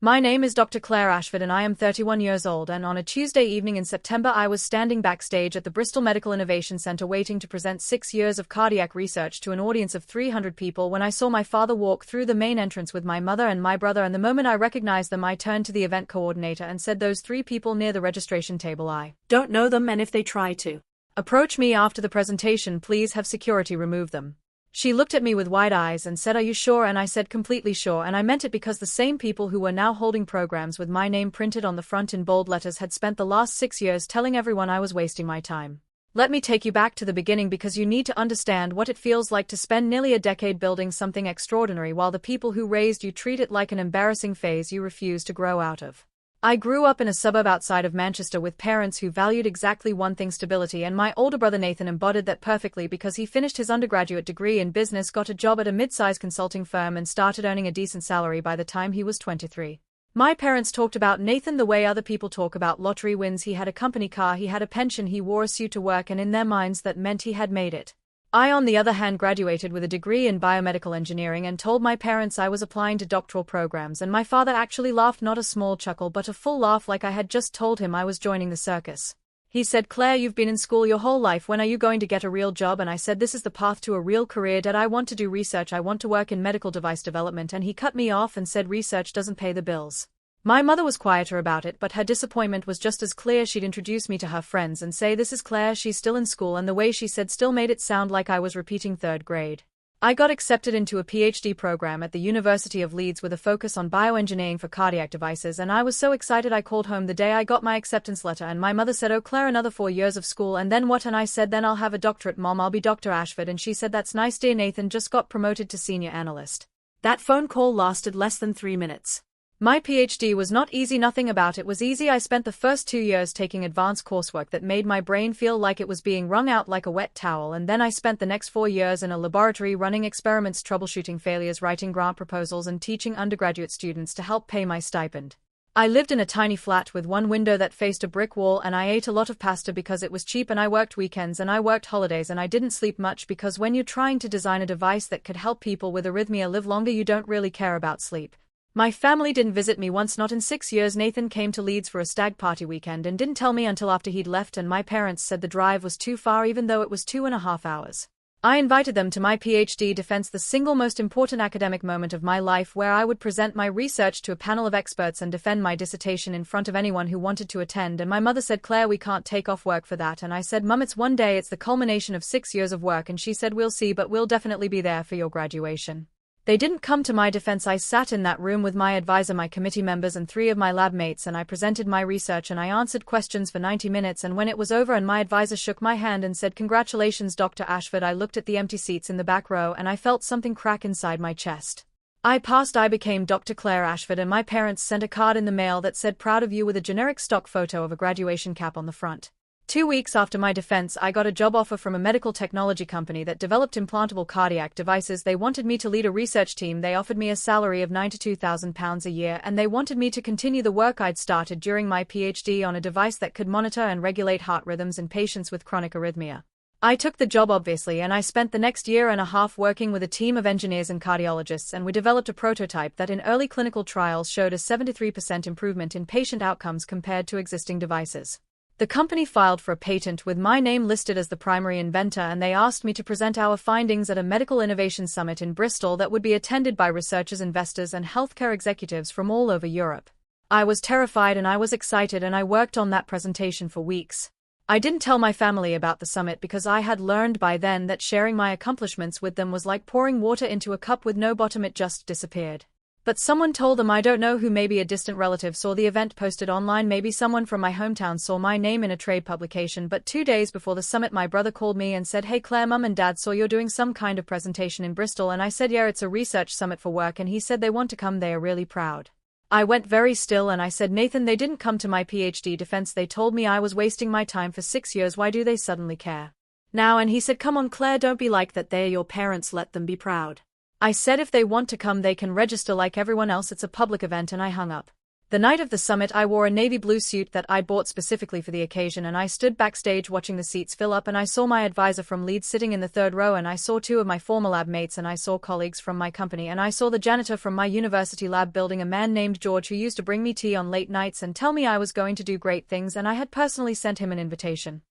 My name is Dr. Claire Ashford and I am 31 years old, and on a Tuesday evening in September I was standing backstage at the Bristol Medical Innovation Centre waiting to present 6 years of cardiac research to an audience of 300 people when I saw my father walk through the main entrance with my mother and my brother, and the moment I recognized them I turned to the event coordinator and said, "Those 3 people near the registration table, I don't know them, and if they try to approach me after the presentation, please have security remove them." She looked at me with wide eyes and said, "Are you sure?" And I said, "Completely sure," and I meant it because the same people who were now holding programs with my name printed on the front in bold letters had spent the last 6 years telling everyone I was wasting my time. Let me take you back to the beginning because you need to understand what it feels like to spend nearly a decade building something extraordinary while the people who raised you treat it like an embarrassing phase you refuse to grow out of. I grew up in a suburb outside of Manchester with parents who valued exactly one thing: stability, and my older brother Nathan embodied that perfectly because he finished his undergraduate degree in business, got a job at a mid-sized consulting firm, and started earning a decent salary by the time he was 23. My parents talked about Nathan the way other people talk about lottery wins. He had a company car, he had a pension, he wore a suit to work, and in their minds that meant he had made it. I, on the other hand, graduated with a degree in biomedical engineering and told my parents I was applying to doctoral programs, and my father actually laughed, not a small chuckle but a full laugh, like I had just told him I was joining the circus. He said, "Claire, you've been in school your whole life, when are you going to get a real job?" And I said, "This is the path to a real career, Dad. I want to do research, I want to work in medical device development." And he cut me off and said, "Research doesn't pay the bills." My mother was quieter about it, but her disappointment was just as clear. She'd introduce me to her friends and say, "This is Claire, she's still in school," and the way she said still made it sound like I was repeating 3rd grade. I got accepted into a PhD program at the University of Leeds with a focus on bioengineering for cardiac devices, and I was so excited I called home the day I got my acceptance letter, and my mother said, "Oh Claire, another 4 years of school, and then what?" And I said, "Then I'll have a doctorate, Mom, I'll be Dr. Ashford." And she said, "That's nice, dear. Nathan just got promoted to senior analyst." That phone call lasted less than 3 minutes. My PhD was not easy, nothing about it was easy. I spent the first 2 years taking advanced coursework that made my brain feel like it was being wrung out like a wet towel, and then I spent the next 4 years in a laboratory running experiments, troubleshooting failures, writing grant proposals, and teaching undergraduate students to help pay my stipend. I lived in a tiny flat with one window that faced a brick wall, and I ate a lot of pasta because it was cheap, and I worked weekends and I worked holidays, and I didn't sleep much because when you're trying to design a device that could help people with arrhythmia live longer, you don't really care about sleep. My family didn't visit me once, not in 6 years. Nathan came to Leeds for a stag party weekend and didn't tell me until after he'd left, and my parents said the drive was too far even though it was 2.5 hours. I invited them to my PhD defense, the single most important academic moment of my life, where I would present my research to a panel of experts and defend my dissertation in front of anyone who wanted to attend. And my mother said, "Claire, we can't take off work for that." And I said, "Mum, it's one day, it's the culmination of 6 years of work." And she said, "We'll see, but we'll definitely be there for your graduation." They didn't come to my defense. I sat in that room with my advisor, my committee members, and 3 of my lab mates, and I presented my research and I answered questions for 90 minutes, and when it was over and my advisor shook my hand and said, "Congratulations, Dr. Ashford," I looked at the empty seats in the back row and I felt something crack inside my chest. I passed, I became Dr. Claire Ashford, and my parents sent a card in the mail that said, "Proud of you," with a generic stock photo of a graduation cap on the front. 2 weeks after my defense, I got a job offer from a medical technology company that developed implantable cardiac devices. They wanted me to lead a research team. They offered me a salary of £92,000 a year, and they wanted me to continue the work I'd started during my PhD on a device that could monitor and regulate heart rhythms in patients with chronic arrhythmia. I took the job, obviously, and I spent the next year and a half working with a team of engineers and cardiologists, and we developed a prototype that in early clinical trials showed a 73% improvement in patient outcomes compared to existing devices. The company filed for a patent with my name listed as the primary inventor, and they asked me to present our findings at a medical innovation summit in Bristol that would be attended by researchers, investors, and healthcare executives from all over Europe. I was terrified and I was excited, and I worked on that presentation for weeks. I didn't tell my family about the summit because I had learned by then that sharing my accomplishments with them was like pouring water into a cup with no bottom, it just disappeared. But someone told them, I don't know who, maybe a distant relative saw the event posted online, maybe someone from my hometown saw my name in a trade publication. But 2 days before the summit, my brother called me and said, "Hey Claire, Mum and Dad saw you're doing some kind of presentation in Bristol." And I said, "Yeah, it's a research summit for work," and he said, "They want to come, they are really proud." I went very still and I said, "Nathan, they didn't come to my PhD defense, they told me I was wasting my time for 6 years, why do they suddenly care now?" And he said, "Come on Claire, don't be like that, they're your parents, let them be proud." I said if they want to come they can register like everyone else, it's a public event, and I hung up. The night of the summit I wore a navy blue suit that I'd bought specifically for the occasion, and I stood backstage watching the seats fill up, and I saw my advisor from Leeds sitting in the third row, and I saw two of my former lab mates, and I saw colleagues from my company, and I saw the janitor from my university lab building, a man named George who used to bring me tea on late nights and tell me I was going to do great things, and I had personally sent him an invitation.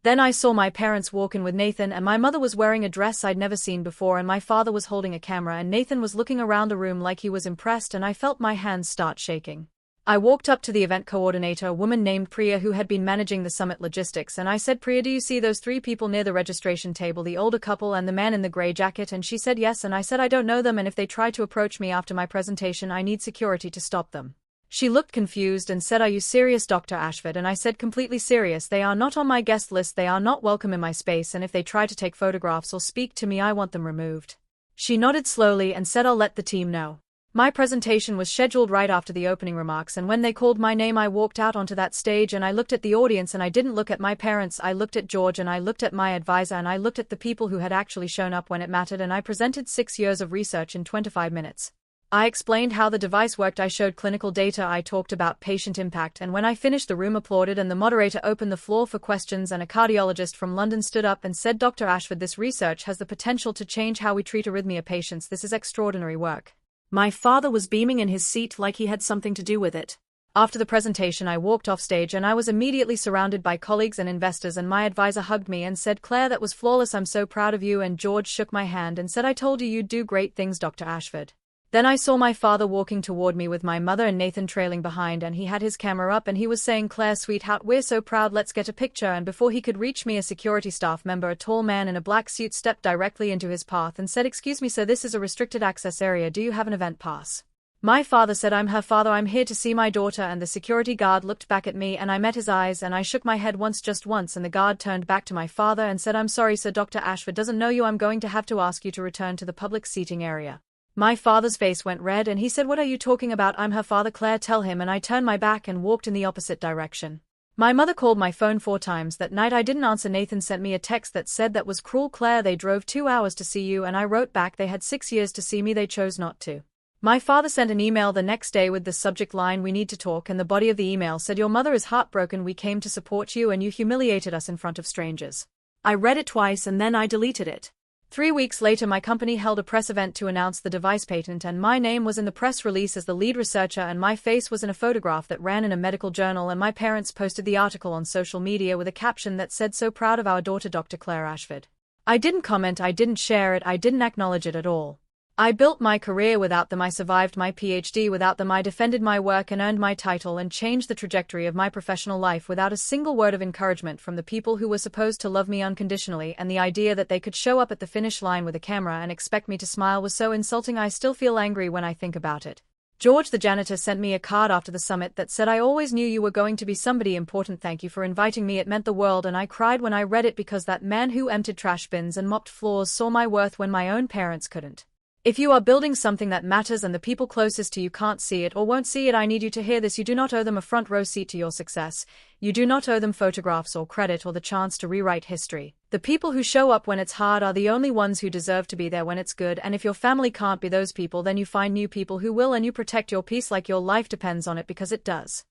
Then I saw my parents walk in with Nathan, and my mother was wearing a dress I'd never seen before, and my father was holding a camera, and Nathan was looking around the room like he was impressed, and I felt my hands start shaking. I walked up to the event coordinator, a woman named Priya who had been managing the summit logistics, and I said, "Priya, do you see those three people near the registration table, the older couple and the man in the grey jacket?" And she said yes, and I said, "I don't know them, and if they try to approach me after my presentation, I need security to stop them." She looked confused and said, "Are you serious, Dr. Ashford?" And I said, "Completely serious. They are not on my guest list, they are not welcome in my space, and if they try to take photographs or speak to me, I want them removed." She nodded slowly and said, "I'll let the team know." My presentation was scheduled right after the opening remarks, and when they called my name, I walked out onto that stage, and I looked at the audience, and I didn't look at my parents, I looked at George, and I looked at my advisor, and I looked at the people who had actually shown up when it mattered, and I presented 6 years of research in 25 minutes. I explained how the device worked, I showed clinical data, I talked about patient impact, and when I finished, the room applauded, and the moderator opened the floor for questions, and a cardiologist from London stood up and said, "Dr. Ashford, this research has the potential to change how we treat arrhythmia patients. This is extraordinary work." My father was beaming in his seat like he had something to do with it. After the presentation, I walked off stage, and I was immediately surrounded by colleagues and investors, and my advisor hugged me and said, "Claire, that was flawless, I'm so proud of you," and George shook my hand and said, "I told you you'd do great things, Dr. Ashford." Then I saw my father walking toward me with my mother and Nathan trailing behind, and he had his camera up and he was saying, "Claire, sweetheart, we're so proud, let's get a picture," and before he could reach me, a security staff member, a tall man in a black suit, stepped directly into his path and said, "Excuse me sir, this is a restricted access area, do you have an event pass?" My father said, "I'm her father, I'm here to see my daughter," and the security guard looked back at me and I met his eyes, and I shook my head once, just once, and the guard turned back to my father and said, "I'm sorry sir, Dr. Ashford doesn't know you, I'm going to have to ask you to return to the public seating area." My father's face went red and he said, "What are you talking about? I'm her father, Claire, tell him," and I turned my back and walked in the opposite direction. My mother called my phone 4 times that night, I didn't answer. Nathan sent me a text that said, "That was cruel, Claire, they drove 2 hours to see you," and I wrote back, "They had 6 years to see me, they chose not to." My father sent an email the next day with the subject line, "We need to talk," and the body of the email said, "Your mother is heartbroken, we came to support you and you humiliated us in front of strangers." I read it twice and then I deleted it. 3 weeks later, my company held a press event to announce the device patent, and my name was in the press release as the lead researcher, and my face was in a photograph that ran in a medical journal, and my parents posted the article on social media with a caption that said, "So proud of our daughter, Dr. Claire Ashford." I didn't comment, I didn't share it, I didn't acknowledge it at all. I built my career without them, I survived my PhD without them, I defended my work and earned my title and changed the trajectory of my professional life without a single word of encouragement from the people who were supposed to love me unconditionally, and the idea that they could show up at the finish line with a camera and expect me to smile was so insulting. I still feel angry when I think about it. George the janitor sent me a card after the summit that said, "I always knew you were going to be somebody important, thank you for inviting me, it meant the world," and I cried when I read it because that man who emptied trash bins and mopped floors saw my worth when my own parents couldn't. If you are building something that matters and the people closest to you can't see it or won't see it, I need you to hear this. You do not owe them a front row seat to your success. You do not owe them photographs or credit or the chance to rewrite history. The people who show up when it's hard are the only ones who deserve to be there when it's good, and if your family can't be those people, then you find new people who will, and you protect your peace like your life depends on it, because it does.